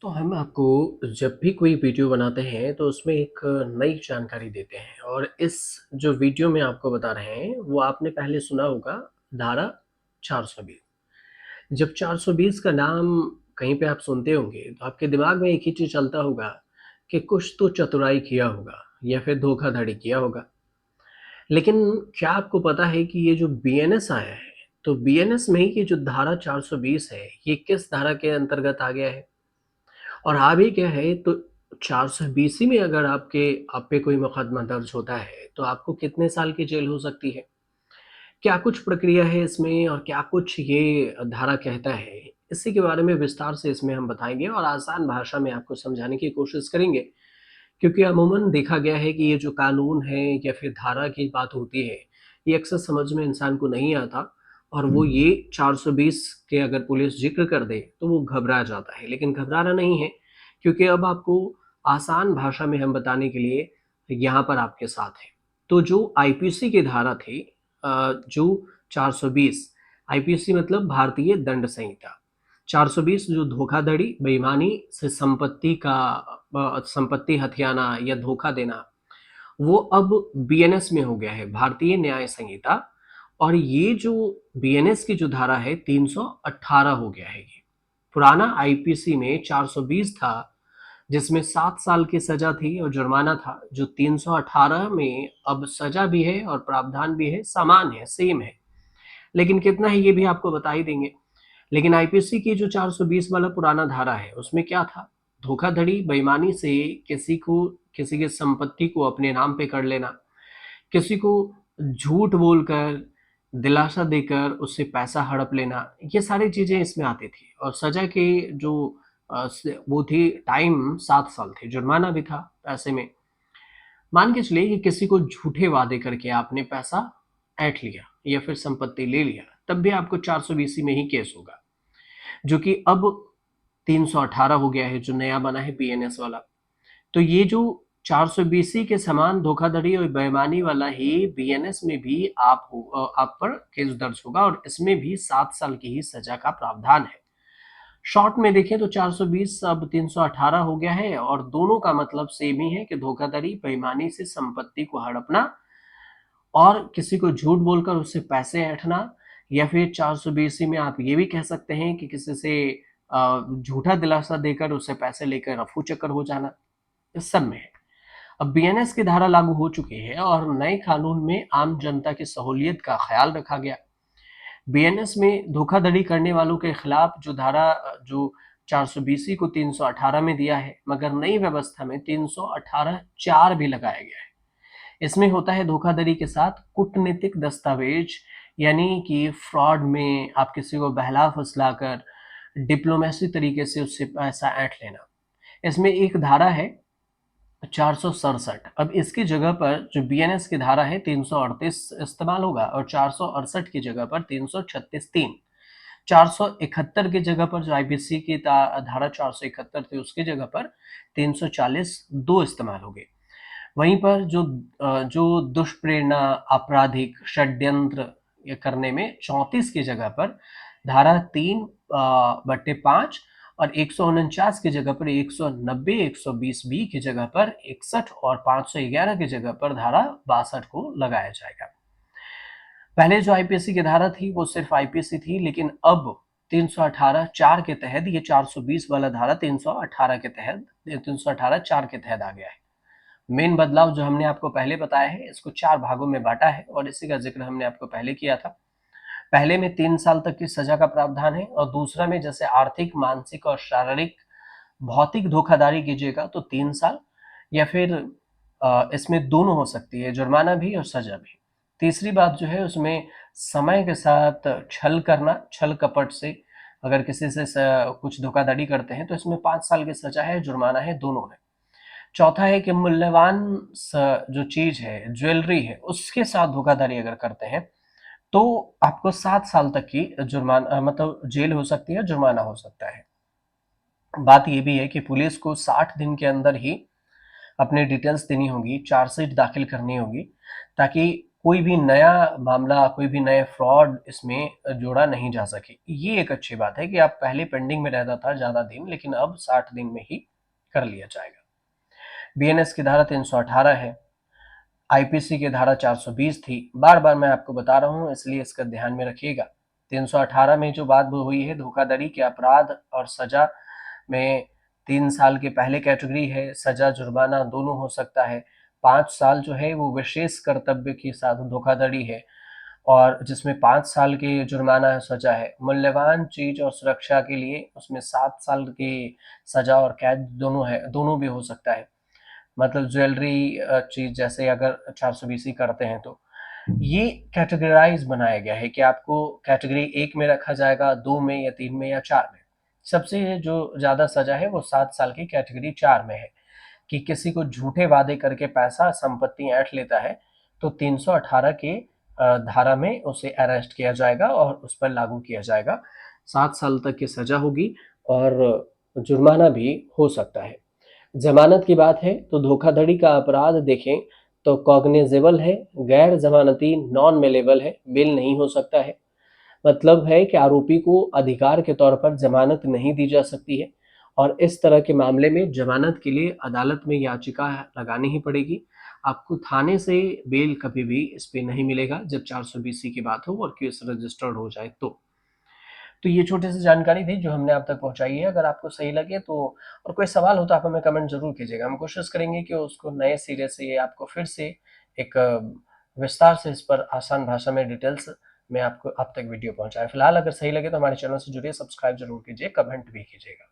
तो हम आपको जब भी कोई वीडियो बनाते हैं तो उसमें एक नई जानकारी देते हैं और इस जो वीडियो में आपको बता रहे हैं वो आपने पहले सुना होगा धारा 420। जब 420 का नाम कहीं पे आप सुनते होंगे तो आपके दिमाग में एक ही चीज़ चलता होगा कि कुछ तो चतुराई किया होगा या फिर धोखाधड़ी किया होगा। लेकिन क्या आपको पता है कि ये जो बीएनएस आया है, तो बीएनएस में ही ये जो धारा 420 है, ये किस धारा के अंतर्गत आ गया है? और आ भी गया है तो 420 में अगर आप पे कोई मुकदमा दर्ज होता है, तो आपको कितने साल की जेल हो सकती है? क्या कुछ प्रक्रिया है इसमें और क्या कुछ ये धारा कहता है? इसी के बारे में विस्तार से इसमें हम बताएँगे और आसान भाषा में आपको समझाने की कोशिश करेंगे। क्योंकि अमूमन देखा गया है कि ये जो कानून है या फिर धारा की बात होती है, ये अक्सर समझ में इंसान को नहीं आता और वो ये 420 के अगर पुलिस ज़िक्र कर दे, तो वो घबरा जाता है। लेकिन घबराना नहीं है, क्योंकि अब आपको आसान भाषा में हम बताने के लिए यहाँ पर आपके साथ हैं। तो जो आईपीसी की धारा थी जो 420 आईपीसी मतलब भारतीय दंड संहिता। 420 जो धोखाधड़ी, बेईमानी से संपत्ति हथियाना या धोखा देना, वो अब बीएनएस में हो गया है, भारतीय न्याय संहिता। और ये जो बीएनएस की जो धारा है 318 हो गया है ये। पुराना आईपीसी में 420 था, जिसमें 7 साल की सजा थी और जुर्माना था। जो 318 में अब सजा भी है और प्रावधान भी है, समान है, सेम है। लेकिन कितना है ये भी आपको बता ही देंगे। लेकिन आईपीसी की जो 420 वाला पुराना धारा है, उसमें क्या था? धोखाधड़ी, बेईमानी से किसी की संपत्ति को अपने नाम पे कर लेना, किसी को झूठ बोलकर, दिलासा देकर उससे पैसा हड़प लेना, ये सारी चीज़ें इसमें आती थी। और सज़ा के जो वो थी टाइम 7 साल थे, जुर्माना भी था पैसे में। मान के चलिए कि किसी को झूठे वादे करके आपने पैसा ऐंठ लिया या फिर संपत्ति ले लिया, तब भी आपको 420 में ही केस होगा। जो कि अब 318 हो गया है, जो नया बना है बीएनएस वाला। तो ये जो 420 के समान धोखाधड़ी और बेईमानी वाला ही बीएनएस में भी आप पर केस दर्ज होगा और इसमें भी 7 साल की ही सजा का प्रावधान है। शॉर्ट में देखें तो 420 अब 318 हो गया है और दोनों का मतलब सेम ही है कि धोखाधड़ी, बेईमानी से संपत्ति को हड़पना और किसी को झूठ बोलकर उससे पैसे ऐंठना, या फिर 420 में आप ये भी कह सकते हैं कि किसी से झूठा दिलासा देकर उससे पैसे लेकर रफू चक्कर हो जाना, इस सब में है। अब बीएनएस की धारा लागू हो चुकी है और नए कानून में आम जनता की सहूलियत का ख्याल रखा गया। बीएनएस में धोखाधड़ी करने वालों के खिलाफ जो धारा जो 420 को 318 में दिया है, मगर नई व्यवस्था में 318 4 भी लगाया गया है। इसमें होता है धोखाधड़ी के साथ कूटनीतिक दस्तावेज, यानी कि फ्रॉड में आप किसी को बहला फुसला कर डिप्लोमेसी तरीके से उससे पैसा ऐंठ लेना। इसमें एक धारा है 467। अब इसकी जगह पर जो बीएनएस की धारा है 338 इस्तेमाल होगा और 468 की जगह पर 336 3। 471 की जगह पर जो आईपीसी की धारा 471 थी, उसकी जगह पर 340 2 इस्तेमाल होंगे। वहीं पर जो दुष्प्रेरणा, आपराधिक षड्यंत्र ये करने में 34 की जगह पर धारा 3/5 और 149 की जगह पर 190, 120 बी की जगह पर 61 और 511 की जगह पर धारा 62 को लगाया जाएगा। पहले जो आईपीसी की धारा थी वो सिर्फ आईपीसी थी, लेकिन अब 318 4 के तहत ये 420 वाला धारा 318 के तहत 318 4 के तहत आ गया है। मेन बदलाव जो हमने आपको पहले बताया है, इसको 4 भागों में बाँटा है और इसी का ज़िक्र हमने आपको पहले किया था। पहले में 3 साल तक की सज़ा का प्रावधान है और दूसरा में जैसे आर्थिक, मानसिक और शारीरिक भौतिक धोखाधड़ी कीजिएगा तो 3 साल, या फिर इसमें दोनों हो सकती है, जुर्माना भी और सज़ा भी। तीसरी बात जो है उसमें समय के साथ छल करना, छल कपट से अगर किसी से कुछ धोखाधड़ी करते हैं तो इसमें 5 साल की सज़ा है, जुर्माना है, दोनों है। चौथा है कि मूल्यवान जो चीज़ है, ज्वेलरी है, उसके साथ धोखाधड़ी अगर करते हैं, तो आपको 7 साल तक की मतलब जेल हो सकती है, जुर्माना हो सकता है। बात ये भी है कि पुलिस को 60 दिन के अंदर ही अपनी डिटेल्स देनी होगी, चार्जशीट दाखिल करनी होगी, ताकि कोई भी नया मामला, कोई भी नए फ्रॉड इसमें जोड़ा नहीं जा सके। ये एक अच्छी बात है कि आप पहले पेंडिंग में रहता था ज़्यादा दिन, लेकिन अब 60 दिन में ही कर लिया जाएगा। बीएनएस की धारा 318 है, आईपीसी की धारा 420 थी। बार-बार मैं आपको बता रहा हूँ, इसलिए इसका ध्यान में रखिएगा। 318 में जो बात हुई है, धोखाधड़ी के अपराध और सज़ा में 3 साल के पहले कैटेगरी है, सज़ा जुर्माना दोनों हो सकता है। 5 साल जो है वो विशेष कर्तव्य के साथ धोखाधड़ी है, और जिसमें 5 साल की जुर्माना सज़ा है। मूल्यवान चीज़ और सुरक्षा के लिए उसमें 7 साल की सज़ा और कैद दोनों है, दोनों भी हो सकता है। मतलब ज्वेलरी चीज़ जैसे अगर 420 करते हैं तो ये कैटेगराइज़ बनाया गया है कि आपको कैटेगरी 1 में रखा जाएगा, 2 में या 3 में या 4 में। सबसे जो ज़्यादा सज़ा है वो 7 साल की कैटेगरी 4 में है, कि किसी को झूठे वादे करके पैसा, संपत्ति ऐंठ लेता है, तो 318 के धारा में उसे अरेस्ट किया जाएगा और उस पर लागू किया जाएगा। 7 साल तक की सज़ा होगी और जुर्माना भी हो सकता है। ज़मानत की बात है तो धोखाधड़ी का अपराध देखें तो कॉग्निजेबल है, गैर ज़मानती नॉन मेलेबल है, बेल नहीं हो सकता है। मतलब है कि आरोपी को अधिकार के तौर पर ज़मानत नहीं दी जा सकती है, और इस तरह के मामले में ज़मानत के लिए अदालत में याचिका लगानी ही पड़ेगी। आपको थाने से बेल कभी भी इस पे नहीं मिलेगा जब 420 की बात हो और केस रजिस्टर्ड हो जाए तो। तो ये छोटी सी जानकारी थी जो हमने आप तक पहुँचाई है। अगर आपको सही लगे तो, और कोई सवाल हो तो आप हमें कमेंट ज़रूर कीजिएगा। हम कोशिश करेंगे कि उसको नए सिरे से आपको फिर से एक विस्तार से इस पर आसान भाषा में डिटेल्स में आपको आप तक वीडियो पहुँचाएँ। फिलहाल अगर सही लगे तो हमारे चैनल से जुड़िए, सब्सक्राइब ज़रूर कीजिए, कमेंट भी कीजिएगा।